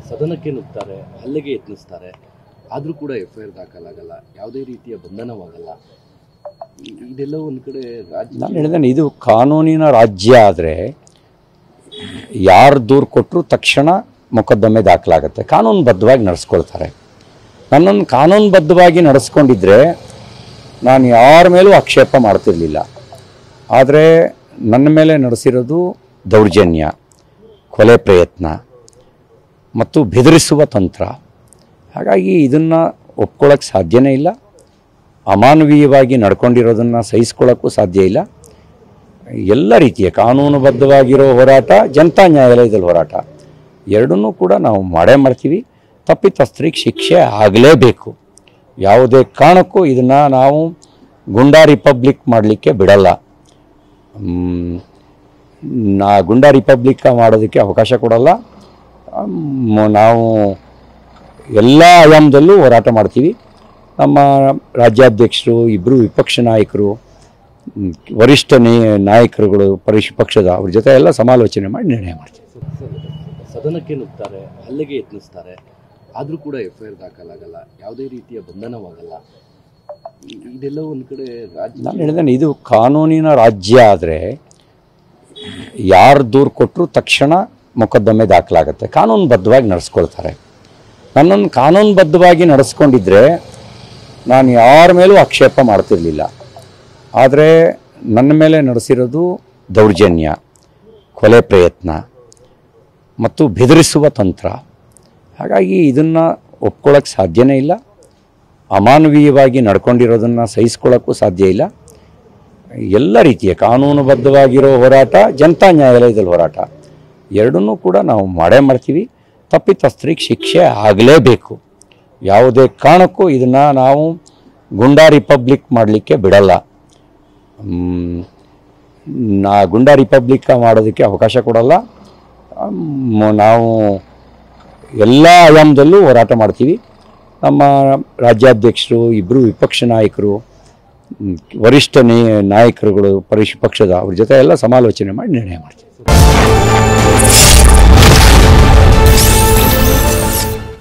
ಸದನಕ್ಕೆ ನುಗ್ತಾರೆ, ಹಲ್ಲೆಗೆ ಯತ್ನಿಸ್ತಾರೆ, ಆದರೂ ಕೂಡ FIR ದಾಖಲಾಗಲ್ಲ, ಯಾವುದೇ ರೀತಿಯ ಬಂಧನವಾಗಲ್ಲ. ಇದೆಲ್ಲ ಒಂದು ಕಡೆ ನಾನು ಹೇಳಿದ್ದೇನೆ, ಇದು ಕಾನೂನಿನ ರಾಜ್ಯ ಆದರೆ ಯಾರು ದೂರು ಕೊಟ್ಟರು ತಕ್ಷಣ ಮೊಕದ್ದಮೆ ದಾಖಲಾಗುತ್ತೆ, ಕಾನೂನುಬದ್ಧವಾಗಿ ನಡೆಸ್ಕೊಳ್ತಾರೆ. ನನ್ನನ್ನು ಕಾನೂನುಬದ್ಧವಾಗಿ ನಡೆಸ್ಕೊಂಡಿದ್ರೆ ನಾನು ಯಾರ ಮೇಲೂ ಆಕ್ಷೇಪ ಮಾಡ್ತಿರಲಿಲ್ಲ. ಆದರೆ ನನ್ನ ಮೇಲೆ ನಡೆಸಿರೋದು ದೌರ್ಜನ್ಯ, ಕೊಲೆ ಪ್ರಯತ್ನ ಮತ್ತು ಬೆದರಿಸುವ ತಂತ್ರ. ಹಾಗಾಗಿ ಇದನ್ನು ಒಪ್ಕೊಳ್ಳೋಕ್ಕೆ ಸಾಧ್ಯನೇ ಇಲ್ಲ. ಅಮಾನವೀಯವಾಗಿ ನಡ್ಕೊಂಡಿರೋದನ್ನು ಸಹಿಸ್ಕೊಳ್ಳೋಕ್ಕೂ ಸಾಧ್ಯ ಇಲ್ಲ. ಎಲ್ಲ ರೀತಿಯ ಕಾನೂನುಬದ್ಧವಾಗಿರೋ ಹೋರಾಟ, ಜನತಾ ನ್ಯಾಯಾಲಯದಲ್ಲಿ ಹೋರಾಟ, ಎರಡನ್ನೂ ಕೂಡ ನಾವು ಮಾಡೇ ಮಾಡ್ತೀವಿ. ತಪ್ಪಿತಸ್ಥರಿಗೆ ಶಿಕ್ಷೆ ಆಗಲೇಬೇಕು. ಯಾವುದೇ ಕಾರಣಕ್ಕೂ ಇದನ್ನು ನಾವು ಗುಂಡಾ ರಿಪಬ್ಲಿಕ್ ಮಾಡಲಿಕ್ಕೆ ಬಿಡಲ್ಲ. ಗುಂಡಾ ರಿಪಬ್ಲಿಕ್ ಮಾಡೋದಕ್ಕೆ ಅವಕಾಶ ಕೊಡಲ್ಲ. ನಾವು ಎಲ್ಲ ಆಯಾಮದಲ್ಲೂ ಹೋರಾಟ ಮಾಡ್ತೀವಿ. ನಮ್ಮ ರಾಜ್ಯಾಧ್ಯಕ್ಷರು, ಇಬ್ಬರು ವಿಪಕ್ಷ ನಾಯಕರು, ವರಿಷ್ಠ ನಾಯಕರುಗಳು ಪಕ್ಷದ ಅವ್ರ ಜೊತೆ ಎಲ್ಲ ಸಮಾಲೋಚನೆ ಮಾಡಿ ನಿರ್ಣಯ ಮಾಡ್ತೀವಿ. ಸದನಕ್ಕೆ ನುಗ್ತಾರೆ, ಹಲ್ಲೆಗೆ ಯತ್ನಿಸ್ತಾರೆ, ಆದರೂ ಕೂಡ FIR ದಾಖಲಾಗಲ್ಲ, ಯಾವುದೇ ರೀತಿಯ ಬಂಧನವಾಗಲ್ಲ. ಇದೆಲ್ಲ ಒಂದು ಕಡೆ ನಾನು ಹೇಳಿದ್ದೇನೆ, ಇದು ಕಾನೂನಿನ ರಾಜ್ಯ ಆದರೆ ಯಾರು ದೂರು ಕೊಟ್ಟರು ತಕ್ಷಣ ಮೊಕದ್ದಮೆ ದಾಖಲಾಗುತ್ತೆ, ಕಾನೂನುಬದ್ಧವಾಗಿ ನಡೆಸ್ಕೊಳ್ತಾರೆ. ನನ್ನನ್ನು ಕಾನೂನುಬದ್ಧವಾಗಿ ನಡೆಸ್ಕೊಂಡಿದ್ರೆ ನಾನು ಯಾರ ಮೇಲೂ ಆಕ್ಷೇಪ ಮಾಡ್ತಿರಲಿಲ್ಲ. ಆದರೆ ನನ್ನ ಮೇಲೆ ನಡೆಸಿರೋದು ದೌರ್ಜನ್ಯ, ಕೊಲೆ ಪ್ರಯತ್ನ ಮತ್ತು ಬೆದರಿಸುವ ತಂತ್ರ. ಹಾಗಾಗಿ ಇದನ್ನು ಒಪ್ಕೊಳ್ಳೋಕ್ಕೆ ಸಾಧ್ಯನೇ ಇಲ್ಲ. ಅಮಾನವೀಯವಾಗಿ ನಡ್ಕೊಂಡಿರೋದನ್ನು ಸಹಿಸ್ಕೊಳ್ಳೋಕ್ಕೂ ಸಾಧ್ಯ ಇಲ್ಲ. ಎಲ್ಲ ರೀತಿಯ ಕಾನೂನುಬದ್ಧವಾಗಿರೋ ಹೋರಾಟ, ಜನತಾ ನ್ಯಾಯಾಲಯದಲ್ಲಿ ಹೋರಾಟ, ಎರಡನ್ನೂ ಕೂಡ ನಾವು ಮಾಡೇ ಮಾಡ್ತೀವಿ. ತಪ್ಪಿತಸ್ಥರಿಗೆ ಶಿಕ್ಷೆ ಆಗಲೇಬೇಕು. ಯಾವುದೇ ಕಾರಣಕ್ಕೂ ಇದನ್ನು ನಾವು ಗುಂಡಾ ರಿಪಬ್ಲಿಕ್ ಮಾಡಲಿಕ್ಕೆ ಬಿಡಲ್ಲ. ಗುಂಡಾ ರಿಪಬ್ಲಿಕ್ ಮಾಡೋದಕ್ಕೆ ಅವಕಾಶ ಕೊಡಲ್ಲ. ನಾವು ಎಲ್ಲ ಆಯಾಮದಲ್ಲೂ ಹೋರಾಟ ಮಾಡ್ತೀವಿ. ನಮ್ಮ ರಾಜ್ಯಾಧ್ಯಕ್ಷರು, ಇಬ್ಬರು ವಿಪಕ್ಷ ನಾಯಕರು, ವರಿಷ್ಠ ನಾಯಕರುಗಳು ಪಕ್ಷದ ಅವ್ರ ಜೊತೆ ಎಲ್ಲ ಸಮಾಲೋಚನೆ ಮಾಡಿ ನಿರ್ಣಯ ಮಾಡ್ತೀವಿ.